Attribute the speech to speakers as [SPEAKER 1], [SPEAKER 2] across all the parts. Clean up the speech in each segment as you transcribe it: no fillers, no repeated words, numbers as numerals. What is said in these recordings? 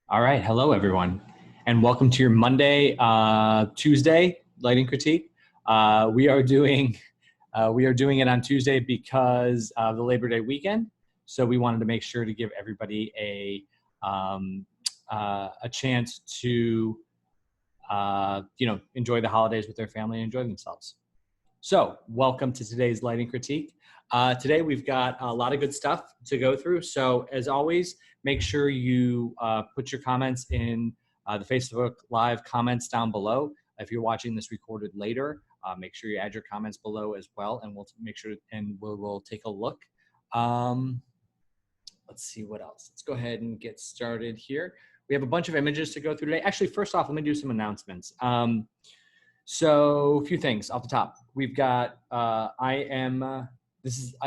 [SPEAKER 1] All right, hello everyone, and welcome to your Monday, Tuesday lighting critique. We are doing it on Tuesday because of the Labor Day weekend. So we wanted to make sure to give everybody a chance to enjoy the holidays with their family and enjoy themselves. So welcome to today's lighting critique. Today we've got a lot of good stuff to go through. So as always, make sure you put your comments in the Facebook Live comments down below. If you're watching this recorded later, make sure you add your comments below as well, and we'll make sure and we'll take a look. Let's see what else. Let's go ahead and get started here. We have a bunch of images to go through today. Actually, first off, let me do some announcements. So a few things off the top. We've got,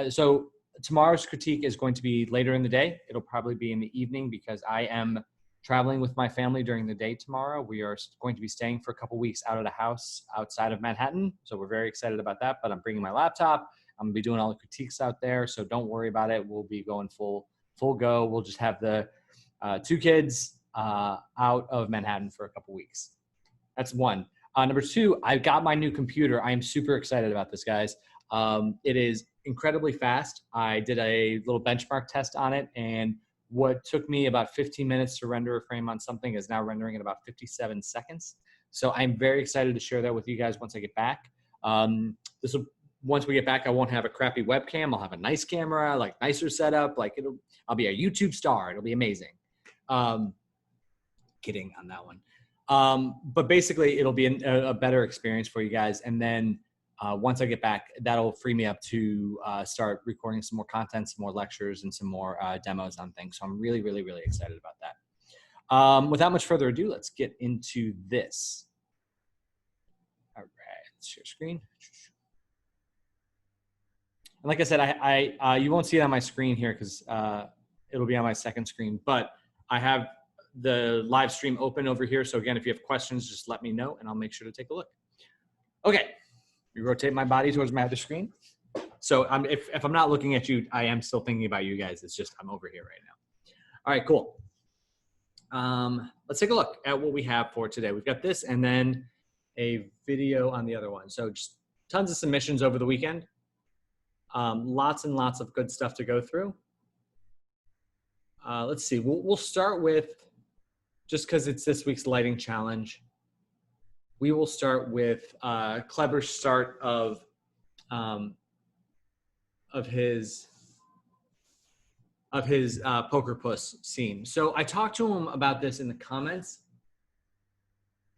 [SPEAKER 1] so tomorrow's critique is going to be later in the day. It'll probably be in the evening because I am traveling with my family during the day tomorrow. We are going to be staying for a couple weeks out of the house outside of Manhattan. So we're very excited about that, but I'm bringing my laptop. I'm gonna be doing all the critiques out there. So don't worry about it. We'll be going full go. We'll just have the two kids out of Manhattan for a couple weeks. That's one. Number two, I've got my new computer. I am super excited about this, guys. It is incredibly fast. I did a little benchmark test on it, and what took me about 15 minutes to render a frame on something is now rendering in about 57 seconds. So I'm very excited to share that with you guys once I get back. Once we get back, I won't have a crappy webcam. I'll have a nice camera, like nicer setup. I'll be a YouTube star. It'll be amazing. Kidding on that one. But basically, it'll be a better experience for you guys. And then once I get back, that'll free me up to start recording some more content, some more lectures, and some more demos on things. So I'm really, really, really excited about that. Without much further ado, let's get into this. All right, let's share screen. And like I said, you won't see it on my screen here because it'll be on my second screen, but I have the live stream open over here. So again, if you have questions, just let me know and I'll make sure to take a look. Okay, we rotate my body towards my other screen. So if I'm not looking at you, I am still thinking about you guys. It's just I'm over here right now. All right, cool. Let's take a look at what we have for today. We've got this and then a video on the other one. So just tons of submissions over the weekend. Lots and lots of good stuff to go through. Let's see, we'll start with, just because it's this week's lighting challenge, we will start with a clever start of his poker puss scene. So I talked to him about this in the comments.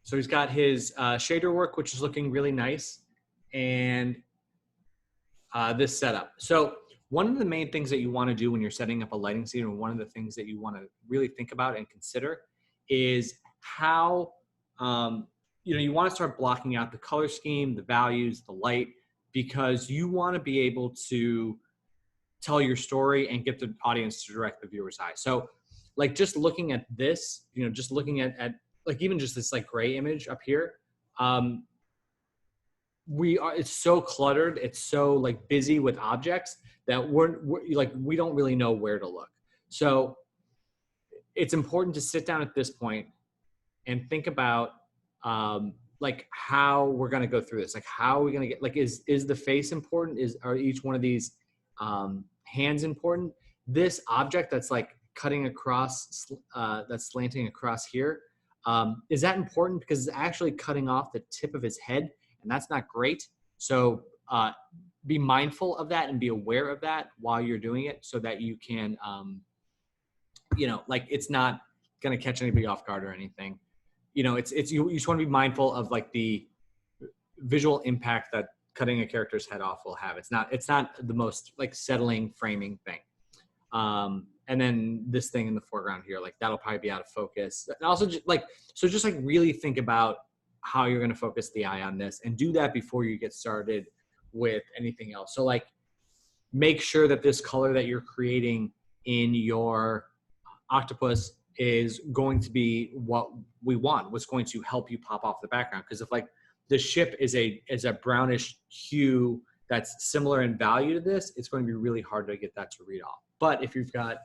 [SPEAKER 1] So he's got his shader work, which is looking really nice, and this setup. So one of the main things that you want to do when you're setting up a lighting scene, or one of the things that you want to really think about and consider, is how you want to start blocking out the color scheme, the values, the light, because you want to be able to tell your story and get the audience to direct the viewer's eye. So like just looking at this, just looking at like even just this like gray image up here, it's so cluttered, it's so like busy with objects that we don't really know where to look. So it's important to sit down at this point and think about like how we're going to go through this. Like how are we going to get, like, is the face important? Are each one of these hands important? This object that's like cutting across, that's slanting across here, is that important? Because it's actually cutting off the tip of his head, and that's not great. So be mindful of that and be aware of that while you're doing it, so that you can, like it's not going to catch anybody off guard or anything. You just want to be mindful of like the visual impact that cutting a character's head off will have. It's not the most like settling framing thing. And then this thing in the foreground here, like that'll probably be out of focus. And also just really think about how you're going to focus the eye on this, and do that before you get started with anything else. So like make sure that this color that you're creating in your octopus is going to be what we want, what's going to help you pop off the background. Because if like the ship is a brownish hue that's similar in value to this, it's going to be really hard to get that to read off. But if you've got,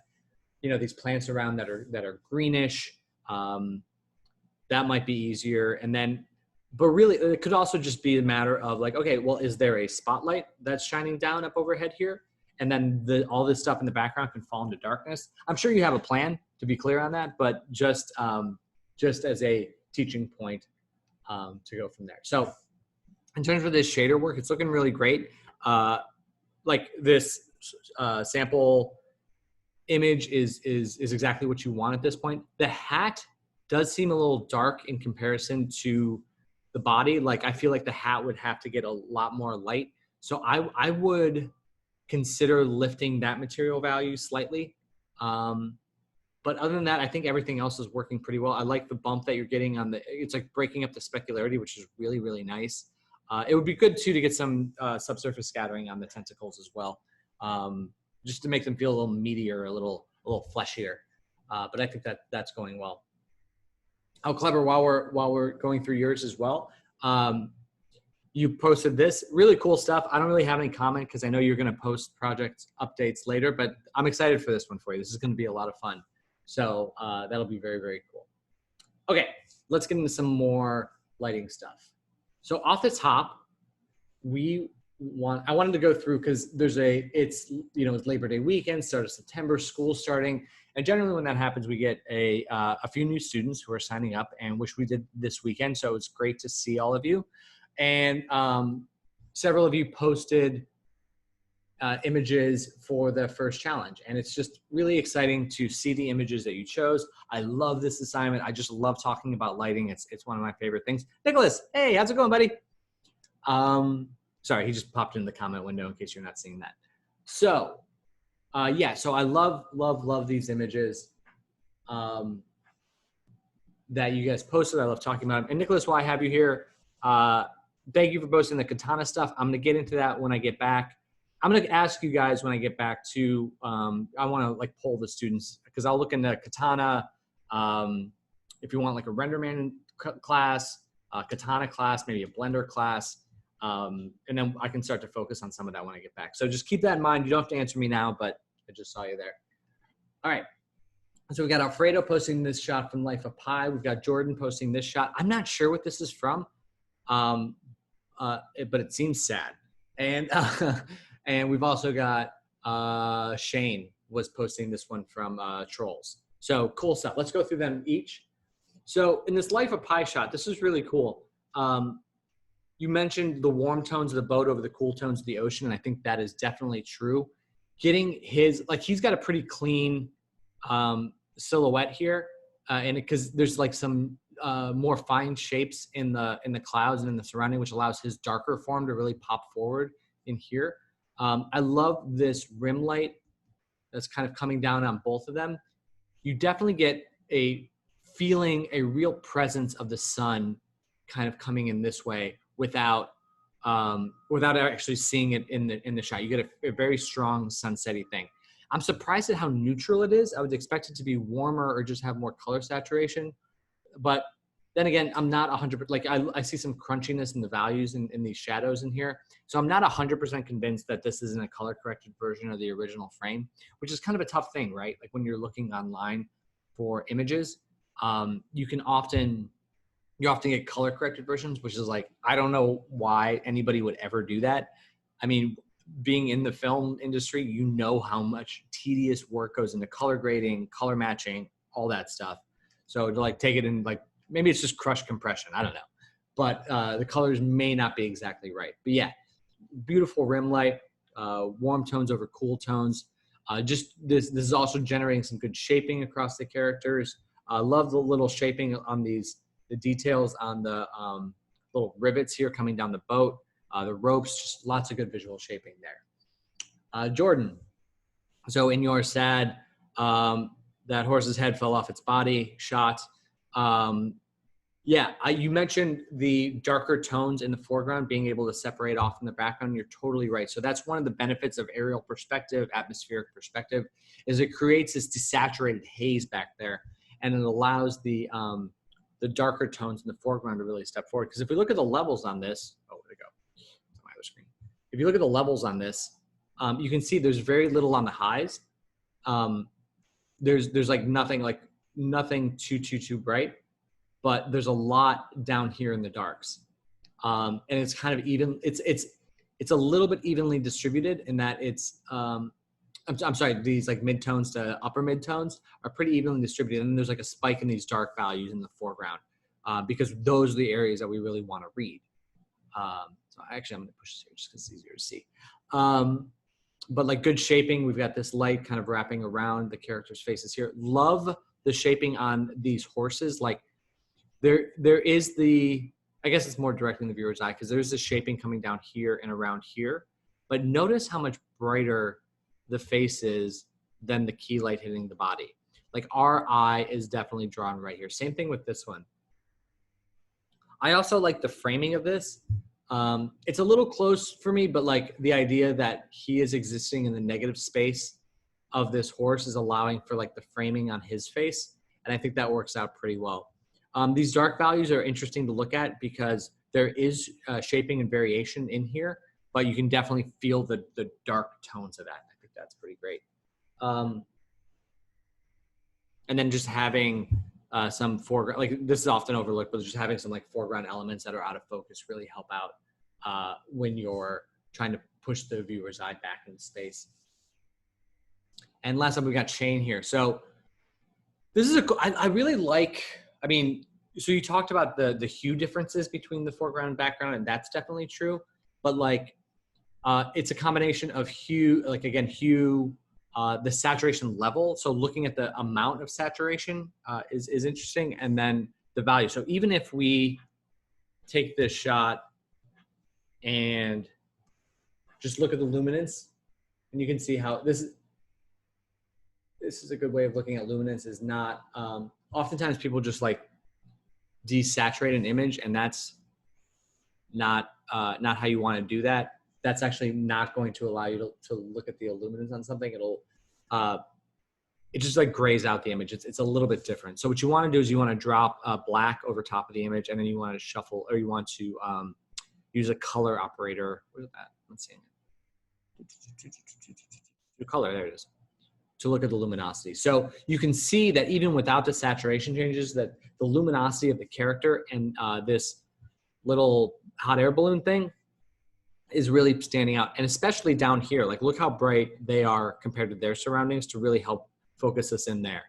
[SPEAKER 1] these plants around that are greenish, That might be easier. And then, but really it could also just be a matter of like, okay, well, is there a spotlight that's shining down up overhead here? And then all this stuff in the background can fall into darkness. I'm sure you have a plan, to be clear on that, but just as a teaching point to go from there. So in terms of this shader work, it's looking really great. Like this sample image is exactly what you want at this point. The hat does seem a little dark in comparison to the body. Like I feel like the hat would have to get a lot more light. So I would consider lifting that material value slightly. But other than that, I think everything else is working pretty well. I like the bump that you're getting on it's like breaking up the specularity, which is really, really nice. It would be good too to get some subsurface scattering on the tentacles as well, just to make them feel a little meatier, a little fleshier. But I think that's going well. Oh, clever! While we're going through yours as well, you posted this really cool stuff. I don't really have any comment because I know you're going to post project updates later, but I'm excited for this one for you. This is going to be a lot of fun. So that'll be very, very cool. Okay, let's get into some more lighting stuff. So off the top, I wanted to go through because it's Labor Day weekend, start of September, school starting. And generally when that happens, we get a few new students who are signing up and wish we did this weekend. So it's great to see all of you. And several of you posted images for the first challenge. And it's just really exciting to see the images that you chose. I love this assignment. I just love talking about lighting. It's one of my favorite things. Nicholas, hey, how's it going, buddy? Sorry, he just popped in the comment window in case you're not seeing that. So yeah, so I love these images that you guys posted. I love talking about them. And Nicholas, while I have you here, thank you for posting the katana stuff. I'm gonna get into that when I get back. I'm gonna ask you guys when I get back to, I wanna like poll the students because I'll look into katana, if you want like a RenderMan class, katana class, maybe a Blender class, and then I can start to focus on some of that when I get back. So just keep that in mind. You don't have to answer me now, but I just saw you there. All right. So we got Alfredo posting this shot from Life of Pi. We've got Jordan posting this shot. I'm not sure what this is from, but it seems sad. And and we've also got Shane was posting this one from Trolls. So cool stuff. Let's go through them each. So in this Life of Pi shot, this is really cool. You mentioned the warm tones of the boat over the cool tones of the ocean, and I think that is definitely true. Getting he's got a pretty clean silhouette here, and because there's like some more fine shapes in the clouds and in the surrounding, which allows his darker form to really pop forward in here. I love this rim light that's kind of coming down on both of them. You definitely get a real presence of the sun kind of coming in this way without actually seeing it in the shot. You get a very strong sunsetty thing. I'm surprised at how neutral it is. I would expect it to be warmer or just have more color saturation. But then again, I'm not 100%, like I see some crunchiness in the values in these shadows in here. So I'm not 100% convinced that this isn't a color corrected version of the original frame, which is kind of a tough thing, right? Like when you're looking online for images, you often get color corrected versions, which is like, I don't know why anybody would ever do that. I mean, being in the film industry, you know how much tedious work goes into color grading, color matching, all that stuff. So to like take it in, like maybe it's just crush compression, I don't know. But the colors may not be exactly right. But yeah, beautiful rim light, warm tones over cool tones. Just this is also generating some good shaping across the characters. I love the little shaping on the details on the little rivets here coming down the boat. The ropes, just lots of good visual shaping there. Jordan, so in your sad, that horse's head fell off its body shot. Yeah, you mentioned the darker tones in the foreground being able to separate off from the background. You're totally right. So that's one of the benefits of aerial perspective, atmospheric perspective, is it creates this desaturated haze back there, and it allows the darker tones in the foreground to really step forward. Because if we look at the levels on this, oh, where'd it go? It's on my other screen. If you look at the levels on this, you can see there's very little on the highs. There's like nothing, like nothing too bright, but there's a lot down here in the darks. And it's kind of even, it's a little bit evenly distributed in that it's, I'm sorry, these like midtones to upper midtones are pretty evenly distributed. And then there's like a spike in these dark values in the foreground because those are the areas that we really want to read. So actually I'm going to push this here just because it's easier to see. But like good shaping, we've got this light kind of wrapping around the characters' faces here. Love the shaping on these horses. Like there is the, I guess it's more directly in the viewer's eye because there's the shaping coming down here and around here. But notice how much brighter the face is than the key light hitting the body. Like our eye is definitely drawn right here. Same thing with this one. I also like the framing of this. It's a little close for me, but like the idea that he is existing in the negative space of this horse is allowing for like the framing on his face. And I think that works out pretty well. These dark values are interesting to look at because there is shaping and variation in here, but you can definitely feel the dark tones of that. I think that's pretty great. And then just having some foreground, like this is often overlooked, but just having some like foreground elements that are out of focus really help out when you're trying to push the viewer's eye back into space. And last up, we got Shane here. So this is I really like, I mean, so you talked about the hue differences between the foreground and background, and that's definitely true. But like, it's a combination of hue, like again, hue, the saturation level. So looking at the amount of saturation is interesting, and then the value. So even if we take this shot and just look at the luminance, and you can see how this is a good way of looking at luminance. Is not oftentimes people just like desaturate an image, and that's not how you want to do that. That's actually not going to allow you to look at the illuminance on something. It'll it just like grays out the image. It's a little bit different. So what you want to do is you want to drop black over top of the image, and then you want to shuffle, or you want to use a color operator. Where's that? Let's see. The color, there it is. To look at the luminosity. So you can see that even without the saturation changes, that the luminosity of the character and this little hot air balloon thing is really standing out. And especially down here, like look how bright they are compared to their surroundings to really help focus us in there.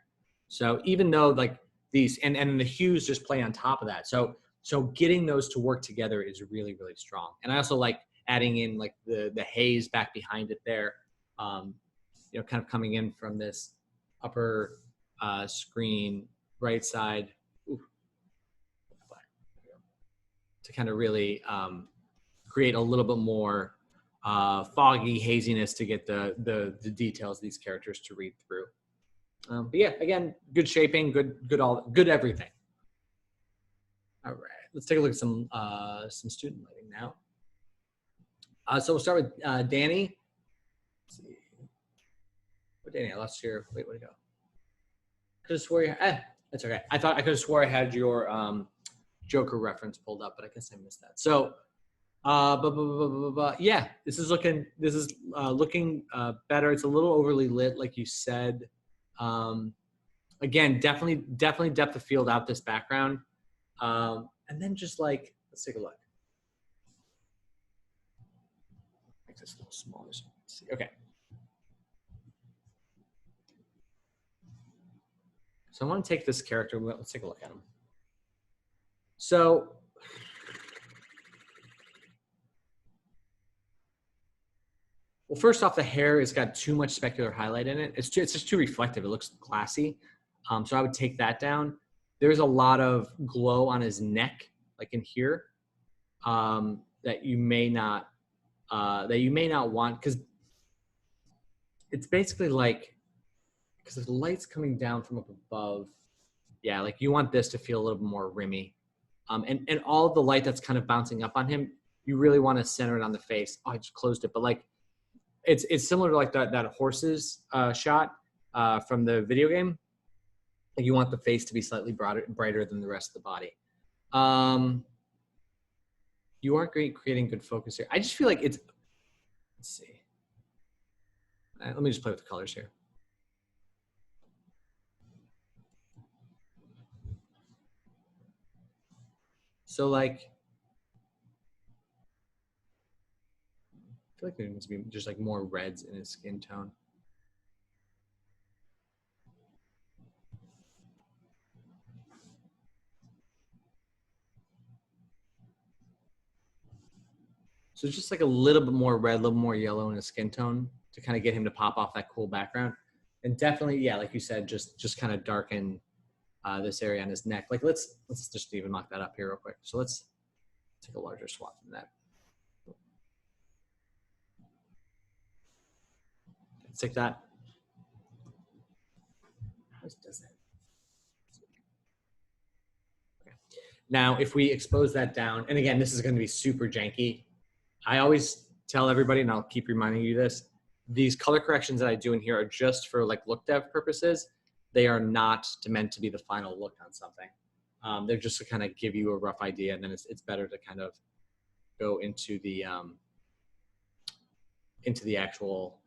[SPEAKER 1] So even though like these, and the hues just play on top of that. So getting those to work together is really, really strong. And I also like adding in like the haze back behind it there. You know, kind of coming in from this upper screen, right side, to kind of really create a little bit more foggy haziness to get the details of these characters to read through. But yeah, again, good shaping, good everything. All right, let's take a look at some student lighting now. So we'll start with Danny. Let's see. Danny, I lost your, wait, where'd it go? I could have swore you, that's okay. I thought I could have swore I had your Joker reference pulled up, but I guess I missed that. So, yeah, this is looking better. It's a little overly lit, like you said. Again, definitely depth of field out this background. And then just like, let's take a look. Make this a little smaller so you can see. Okay. So I want to take this character, let's take a look at him. So, well, first off, the hair has got too much specular highlight in it. It's just too reflective. It looks glassy. So I would take that down. There's a lot of glow on his neck, like in here, that you may not want, because it's basically like, because the light's coming down from up above. Yeah, like you want this to feel a little bit more rimmy. And all the light that's kind of bouncing up on him, you really want to center it on the face. Oh, I just closed it. But like, it's similar to like that horses shot from the video game. Like you want the face to be slightly brighter than the rest of the body. You are great creating good focus here. I just feel like it's, let's see. Let me just play with the colors here. So like, I feel like there needs to be just like more reds in his skin tone. So just like a little bit more red, a little more yellow in his skin tone to kind of get him to pop off that cool background. And definitely, yeah, like you said, just kind of darken this area on his neck. Like let's just even mock that up here real quick. So let's take a larger swath than that. Let's take that. How does that? Okay. Now, if we expose that down, and again, this is going to be super janky. I always tell everybody, and I'll keep reminding you this, these color corrections that I do in here are just for like look dev purposes. They are not meant to be the final look on something. They're just to kind of give you a rough idea, and then it's better to kind of go into the actual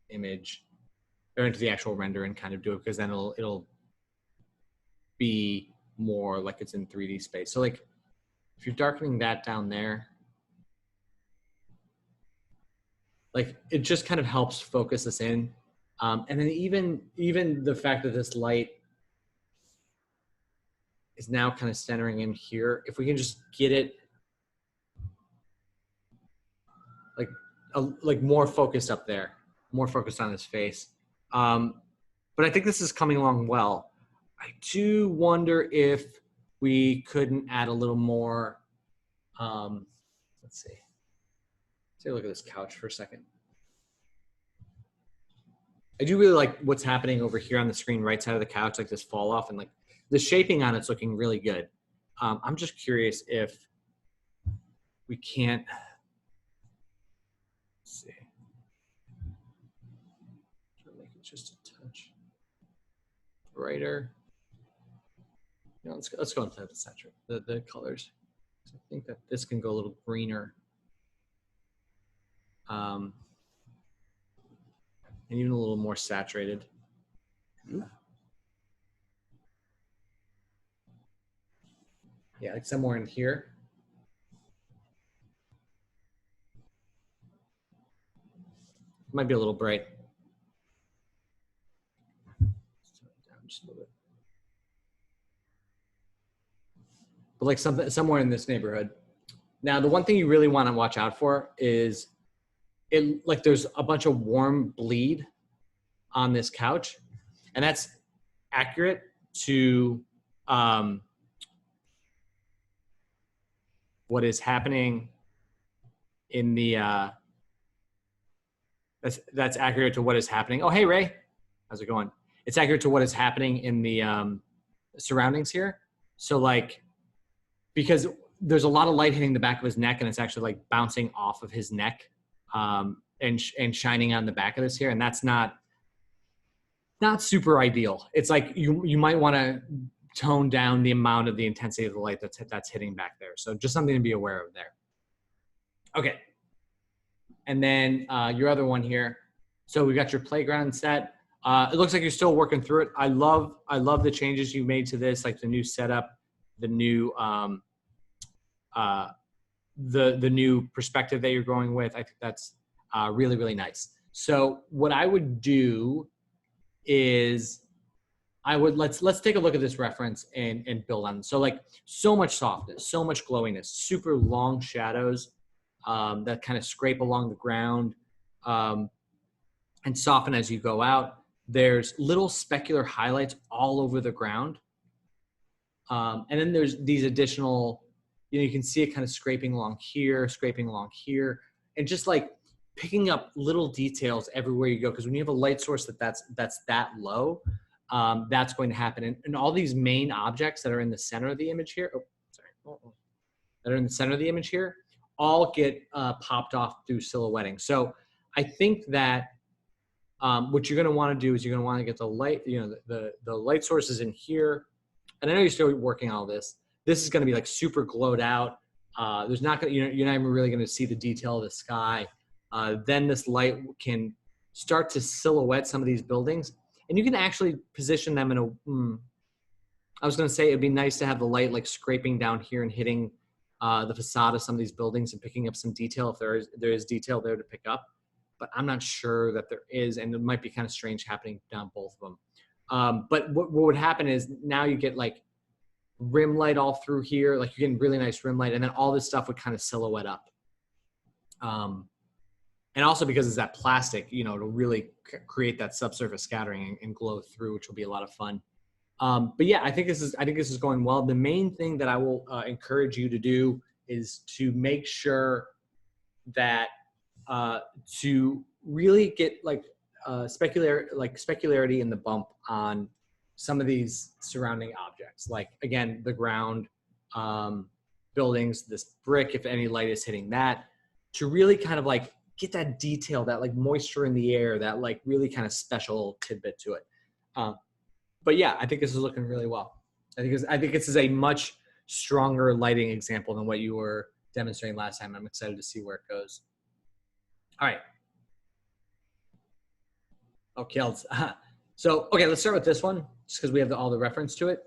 [SPEAKER 1] image or into the actual render and kind of do it, because then it'll be more like it's in 3D space. So like if you're darkening that down there, like it just kind of helps focus us in. And then even the fact that this light is now kind of centering in here, if we can just get it like more focused up there, more focused on his face. But I think this is coming along well. I do wonder if we couldn't add a little more, let's see. Let's take a look at this couch for a second. I do really like what's happening over here on the screen, right side of the couch, like this fall off, and like the shaping on it's looking really good. I'm just curious if we can't, let's see. Try to make it just a touch brighter. You know, let's go into the saturate, the colors. I think that this can go a little greener. And even a little more saturated. Yeah, like somewhere in here. Might be a little bright. Just a little bit. But like somewhere in this neighborhood. Now, the one thing you really want to watch out for is like there's a bunch of warm bleed on this couch, and that's accurate to what is happening in the that's accurate to what is happening. Oh, hey Ray, how's it going? It's accurate to what is happening in the surroundings here. So like, because there's a lot of light hitting the back of his neck, and it's actually like bouncing off of his neck and shining on the back of this here, and that's not super ideal. It's like you might want to tone down the amount of the intensity of the light that's hitting back there. So just something to be aware of there. Okay. And then your other one here. So we got your playground set. It looks like you're still working through it. I love the changes you made to this, like the new setup, the new the new perspective that you're going with. I think that's really, really nice. So what I would do is let's take a look at this reference and build on. So like so much softness, so much glowiness, super long shadows that kind of scrape along the ground and soften as you go out. There's little specular highlights all over the ground. And then there's these additional, you can see it kind of scraping along here, and just like picking up little details everywhere you go. Because when you have a light source that's that low, that's going to happen. And all these main objects that are in the center of the image here, that are in the center of the image here, all get popped off through silhouetting. So I think that what you're going to want to do is you're going to want to get the light, the light sources in here. And I know you're still working on all this. This is going to be like super glowed out. There's not going to, you're not even really going to see the detail of the sky. Then this light can start to silhouette some of these buildings, and you can actually position them in I was going to say it'd be nice to have the light like scraping down here and hitting the facade of some of these buildings and picking up some detail if there is detail there to pick up. But I'm not sure that there is, and it might be kind of strange happening down both of them. But what would happen is now you get like rim light all through here, like you're getting really nice rim light, and then all this stuff would kind of silhouette up. And also because it's that plastic, you know, it'll really create that subsurface scattering and glow through, which will be a lot of fun. But yeah, I think this is going well. The main thing that I will encourage you to do is to make sure that to really get like specularity in the bump on some of these surrounding objects, like again the ground, buildings, this brick, if any light is hitting that, to really kind of like get that detail, that like moisture in the air, that like really kind of special tidbit to it. But yeah, I think this is looking really well. I think this is a much stronger lighting example than what you were demonstrating last time. I'm excited to see where it goes. All right. Okay, so okay, let's start with this one, just because we have all the reference to it.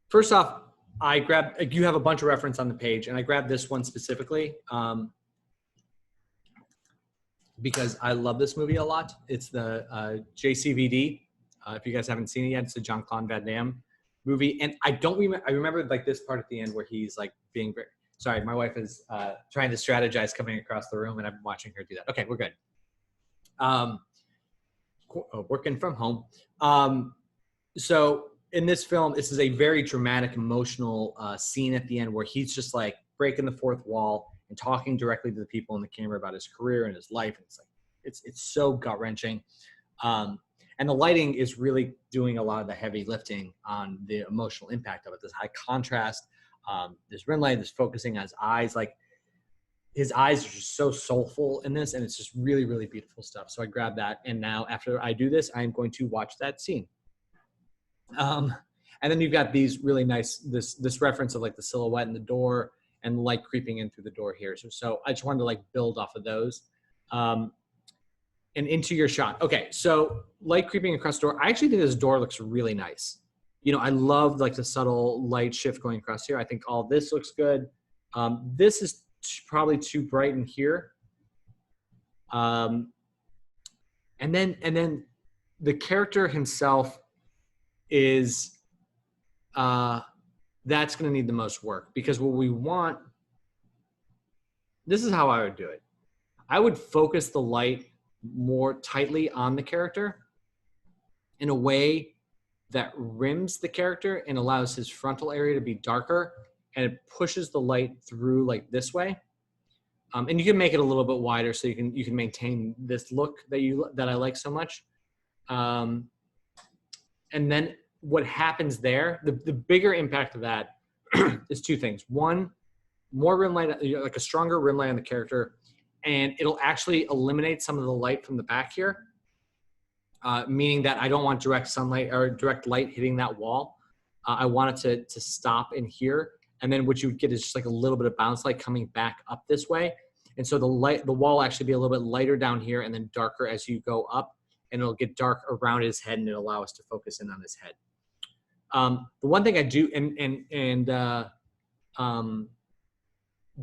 [SPEAKER 1] First off, you have a bunch of reference on the page, and I grabbed this one specifically because I love this movie a lot. It's the JCVD. If you guys haven't seen it yet, it's a Jean-Claude Van Damme movie, and I remember like this part at the end where he's like being very. Sorry, my wife is trying to strategize coming across the room, and I'm watching her do that. Okay, we're good. Working from home. So in this film, this is a very dramatic, emotional scene at the end where he's just like breaking the fourth wall and talking directly to the people in the camera about his career and his life. And it's like it's so gut wrenching. And the lighting is really doing a lot of the heavy lifting on the emotional impact of it. This high contrast, this rim light, this focusing on his eyes, like his eyes are just so soulful in this, and it's just really, really beautiful stuff. So I grabbed that, and now after I do this, I'm going to watch that scene. And then you've got these really nice, this reference of like the silhouette in the door and the light creeping in through the door here. So I just wanted to like build off of those. And into your shot. Okay, so light creeping across the door. I actually think this door looks really nice. You know, I love like the subtle light shift going across here. I think all this looks good. This is probably too bright in here. And then the character himself is, that's going to need the most work, because what we want, this is how I would do it. I would focus the light more tightly on the character in a way that rims the character and allows his frontal area to be darker, and it pushes the light through like this way. And you can make it a little bit wider so you can maintain this look that I like so much. And then what happens there, the bigger impact of that is two things. One, more rim light, like a stronger rim light on the character, and it'll actually eliminate some of the light from the back here, meaning that I don't want direct sunlight or direct light hitting that wall. I want it to stop in here. And then what you would get is just like a little bit of bounce light coming back up this way. And so the wall will actually be a little bit lighter down here and then darker as you go up, and it'll get dark around his head, and it'll allow us to focus in on his head. The one thing I do, and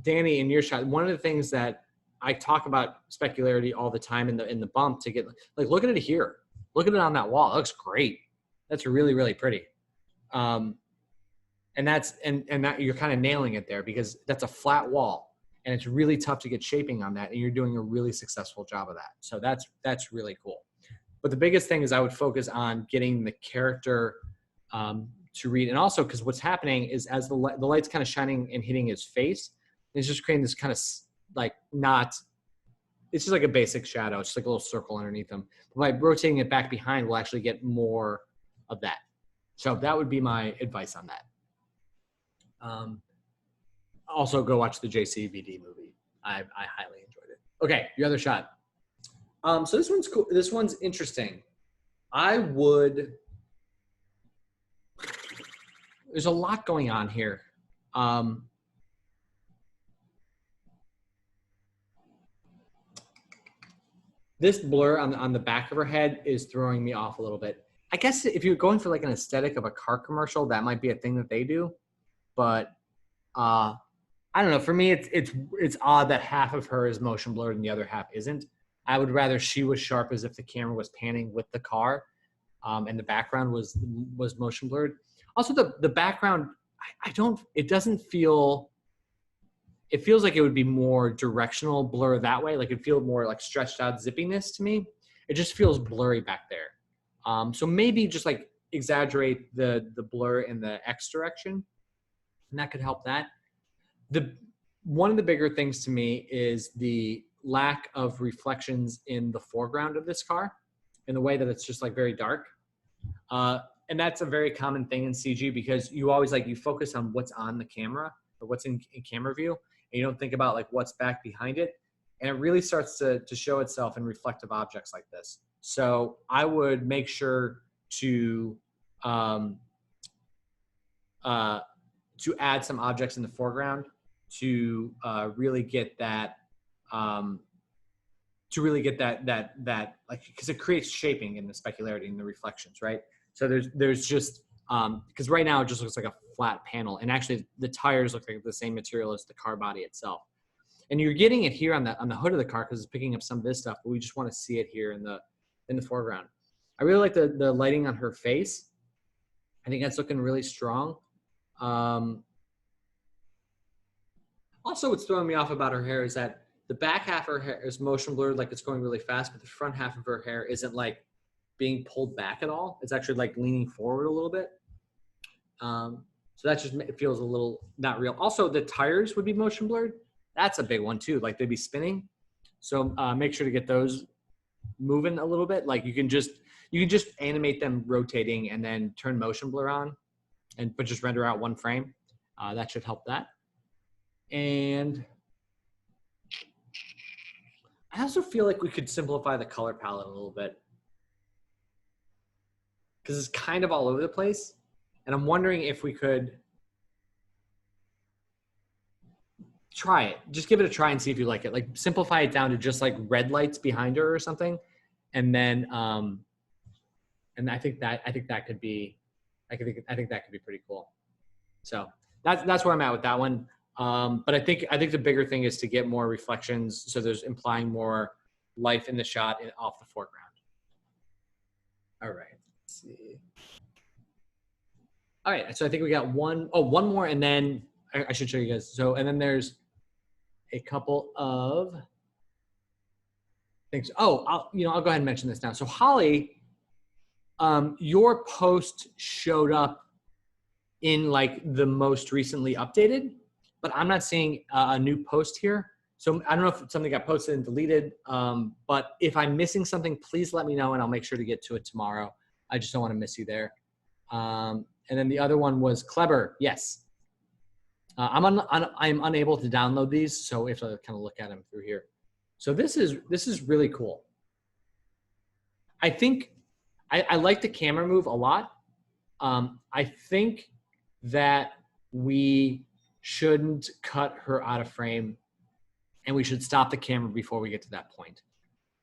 [SPEAKER 1] Danny, in your shot, one of the things that I talk about specularity all the time in the bump to get, like, look at it here. Look at it on that wall. It looks great. That's really, really pretty. And that you're kind of nailing it there, because that's a flat wall, and it's really tough to get shaping on that, and you're doing a really successful job of that. So that's really cool. But the biggest thing is I would focus on getting the character to read, and also because what's happening is as the light's kind of shining and hitting his face, it's just creating this kind of like it's just like a basic shadow. It's just like a little circle underneath them. But by rotating it back behind, we'll actually get more of that. So that would be my advice on that. Also, go watch the JCVD movie. I highly enjoyed it. Okay, your other shot. So this one's cool. This one's interesting. There's a lot going on here. This blur on the back of her head is throwing me off a little bit. I guess if you're going for like an aesthetic of a car commercial, that might be a thing that they do. But I don't know. For me, it's odd that half of her is motion blurred and the other half isn't. I would rather she was sharp as if the camera was panning with the car, and the background was motion blurred. Also, the background, I don't. It doesn't feel. It feels like it would be more directional blur that way. Like it feels more like stretched out zippiness to me. It just feels blurry back there. So maybe just like exaggerate the blur in the X direction, and that could help that. One of the bigger things to me is the lack of reflections in the foreground of this car, in the way that it's just like very dark. And that's a very common thing in CG because you always like, you focus on what's on the camera or what's in camera view, and you don't think about like what's back behind it. And it really starts to show itself in reflective objects like this. So I would make sure to add some objects in the foreground to really get that like, because it creates shaping in the specularity and the reflections, right? So there's just because right now it just looks like a flat panel, and actually the tires look like the same material as the car body itself. And you're getting it here on the hood of the car because it's picking up some of this stuff, but we just want to see it here in the foreground. I really like the lighting on her face. I think that's looking really strong. Also, what's throwing me off about her hair is that the back half of her hair is motion blurred, like it's going really fast, but the front half of her hair isn't like being pulled back at all. It's actually like leaning forward a little bit. So that just, it feels a little not real. Also, the tires would be motion blurred. That's a big one too. Like they'd be spinning. So make sure to get those moving a little bit. Like you can just animate them rotating and then turn motion blur on, but just render out one frame. That should help that. And I also feel like we could simplify the color palette a little bit because it's kind of all over the place. And I'm wondering if we could try it. Just give it a try and see if you like it. Like simplify it down to just like red lights behind her or something. And then, and I think that could be, I think that could be pretty cool. So that's where I'm at with that one. But I think the bigger thing is to get more reflections. So there's implying more life in the shot off the foreground. All right, let's see. All right, so I think we got one more, and then I should show you guys. So, and then there's a couple of things. Oh, I'll go ahead and mention this now. So Holly, your post showed up in like the most recently updated, but I'm not seeing a new post here. So I don't know if something got posted and deleted, but if I'm missing something, please let me know and I'll make sure to get to it tomorrow. I just don't want to miss you there. And then the other one was Kleber. Yes. I'm unable to download these, so we have to kind of look at them through here. So this is really cool. I think I like the camera move a lot. I think that we shouldn't cut her out of frame, and we should stop the camera before we get to that point.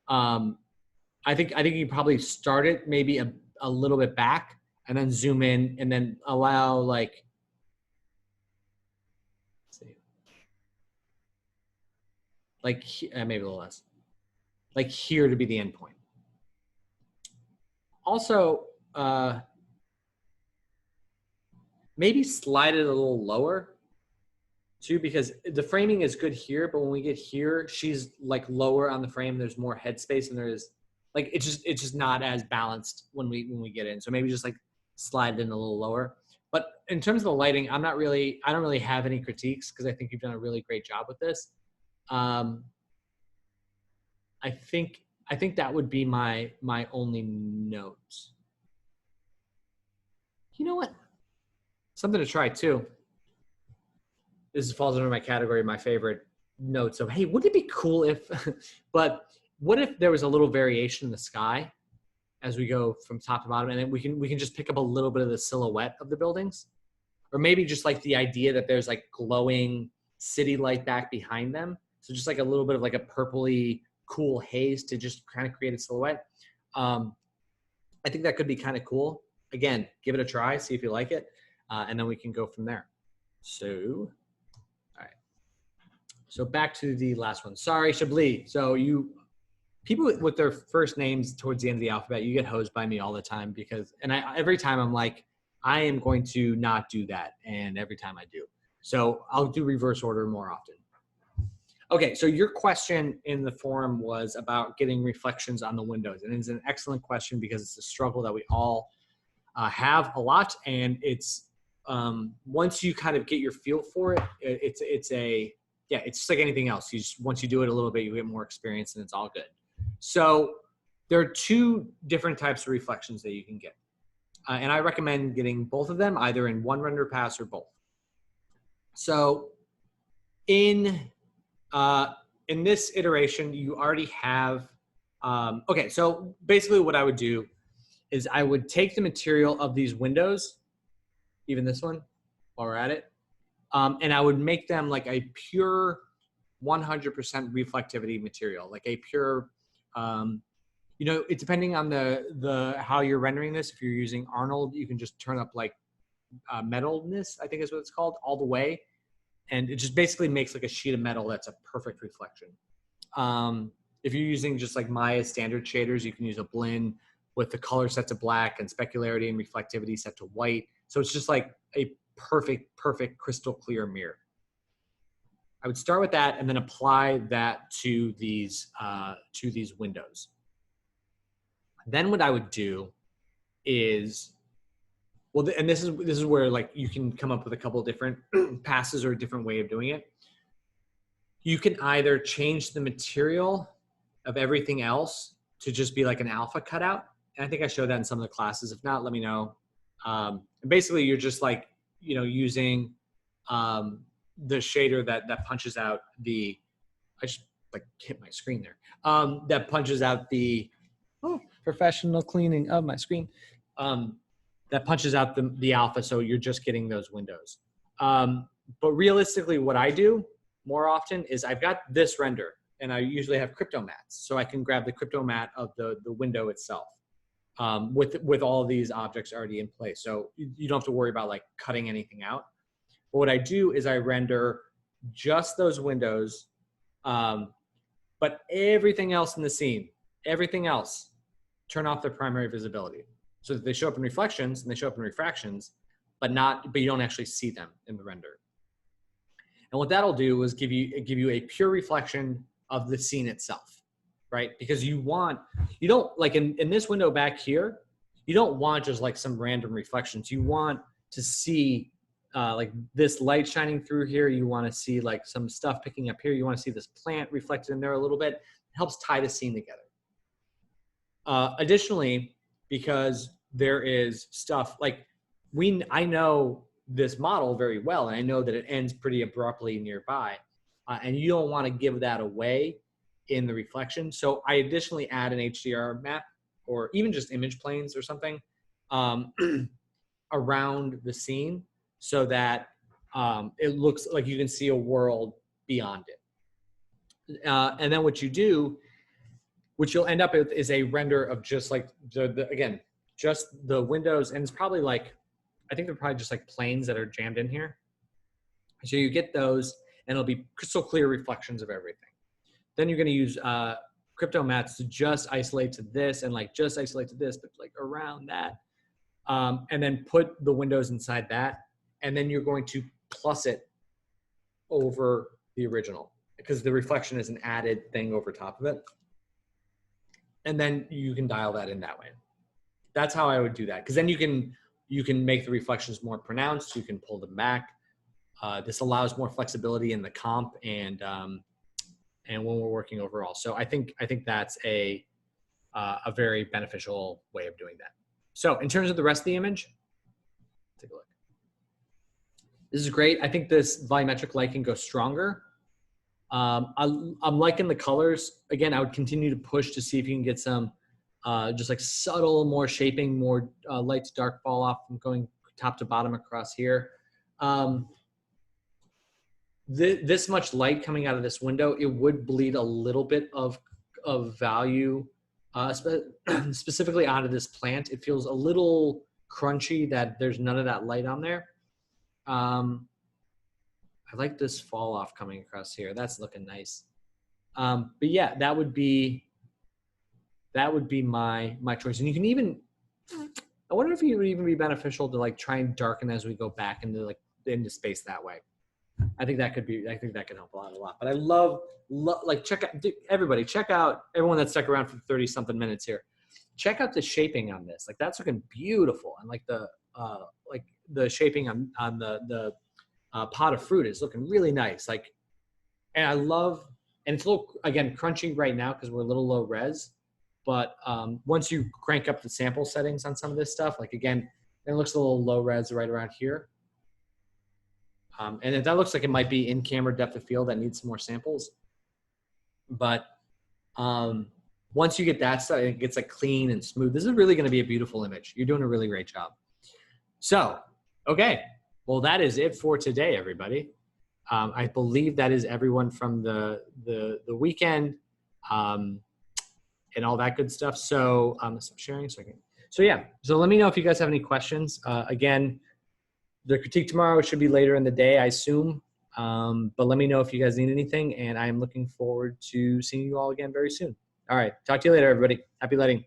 [SPEAKER 1] I think you probably start it maybe a little bit back, and then zoom in, and then allow like, let's see, like maybe a little less, like here to be the end point. Also, maybe slide it a little lower too, because the framing is good here, but when we get here, she's like lower on the frame. There's more headspace, and there's like it's just not as balanced when we get in. So maybe just like slide it in a little lower. But in terms of the lighting, I don't really have any critiques because I think you've done a really great job with this. I think that would be my only notes. You know what? Something to try too. This falls under my category, my favorite notes of, hey, wouldn't it be cool if, but what if there was a little variation in the sky as we go from top to bottom, and then we can just pick up a little bit of the silhouette of the buildings? Or maybe just like the idea that there's like glowing city light back behind them. So just like a little bit of like a purpley cool haze to just kind of create a silhouette. I think that could be kind of cool. Again, give it a try, see if you like it, and then we can go from there. So, all right. So back to the last one. Sorry, Chablis. So people with their first names towards the end of the alphabet, you get hosed by me all the time because, every time I'm like, I am going to not do that, and every time I do. So I'll do reverse order more often. Okay, so your question in the forum was about getting reflections on the windows, and it's an excellent question because it's a struggle that we all have a lot, and it's once you kind of get your feel for it, it's just like anything else. Once you do it a little bit, you get more experience, and it's all good. So there are two different types of reflections that you can get, and I recommend getting both of them, either in one render pass or both. So in this iteration, you already have, okay, so basically what I would do is I would take the material of these windows, even this one, while we're at it, and I would make them like a pure 100% reflectivity material, like a pure, it's depending on the how you're rendering this. If you're using Arnold, you can just turn up like metalness, I think is what it's called, all the way. And it just basically makes like a sheet of metal that's a perfect reflection. If you're using just like Maya's standard shaders, you can use a blend with the color set to black and specularity and reflectivity set to white. So it's just like a perfect crystal clear mirror. I would start with that and then apply that to these windows. Then what I would do is, well, and this is where like you can come up with a couple of different passes or a different way of doing it. You can either change the material of everything else to just be like an alpha cutout. And I think I showed that in some of the classes. If not, let me know. Basically, you're just like, using the shader that punches out the, I just like hit my screen there. That punches out the professional cleaning of my screen. That punches out the alpha, so you're just getting those windows. But realistically, what I do more often is I've got this render, and I usually have crypto mats, so I can grab the crypto mat of the window itself with all of these objects already in place. So you don't have to worry about like cutting anything out. But what I do is I render just those windows, but everything else in the scene, everything else, turn off their primary visibility. So that they show up in reflections and they show up in refractions, but you don't actually see them in the render. And what that'll do is give you a pure reflection of the scene itself, right? Because you don't like in this window back here, you don't want just like some random reflections. You want to see like this light shining through here. You want to see like some stuff picking up here. You want to see this plant reflected in there a little bit. It helps tie the scene together. Additionally, because there is stuff like I know this model very well, and I know that it ends pretty abruptly nearby, and you don't want to give that away in the reflection. So I additionally add an HDR map or even just image planes or something around the scene so that it looks like you can see a world beyond it. And then what you'll end up with is a render of just like again, just the windows, and it's probably like, I think they're probably just like planes that are jammed in here. So you get those, and it'll be crystal clear reflections of everything. Then you're going to use crypto mats to just isolate to this and like just isolate to this, but like around that, and then put the windows inside that, and then you're going to plus it over the original because the reflection is an added thing over top of it. And then you can dial that in that way. That's how I would do that. Because then you can make the reflections more pronounced. You can pull them back. This allows more flexibility in the comp and when we're working overall. So I think that's a very beneficial way of doing that. So in terms of the rest of the image, take a look. This is great. I think this volumetric light can go stronger. I'm liking the colors. Again, I would continue to push to see if you can get some just like subtle, more shaping, more light to dark fall off from going top to bottom across here. This much light coming out of this window, it would bleed a little bit of value specifically onto this plant. It feels a little crunchy that there's none of that light on there. I like this fall off coming across here. That's looking nice. But yeah, that would be my choice. And you can even, I wonder if it would even be beneficial to like try and darken as we go back into space that way. I think that could help a lot. But I love like everybody check out everyone that stuck around for 30 something minutes here. Check out the shaping on this. Like that's looking beautiful. And like the shaping on the pot of fruit is looking really nice. Like, and I love, and it's a little, again, crunchy right now because we're a little low res, but once you crank up the sample settings on some of this stuff, like again, it looks a little low res right around here. And that looks like it might be in camera depth of field that needs some more samples. But once you get that stuff, it gets like clean and smooth. This is really going to be a beautiful image. You're doing a really great job. So, okay. Well, that is it for today, everybody. I believe that is everyone from the weekend and all that good stuff. So stop sharing a second. So yeah, so let me know if you guys have any questions. Again, the critique tomorrow should be later in the day, I assume. But let me know if you guys need anything, and I'm looking forward to seeing you all again very soon. All right, talk to you later, everybody. Happy letting.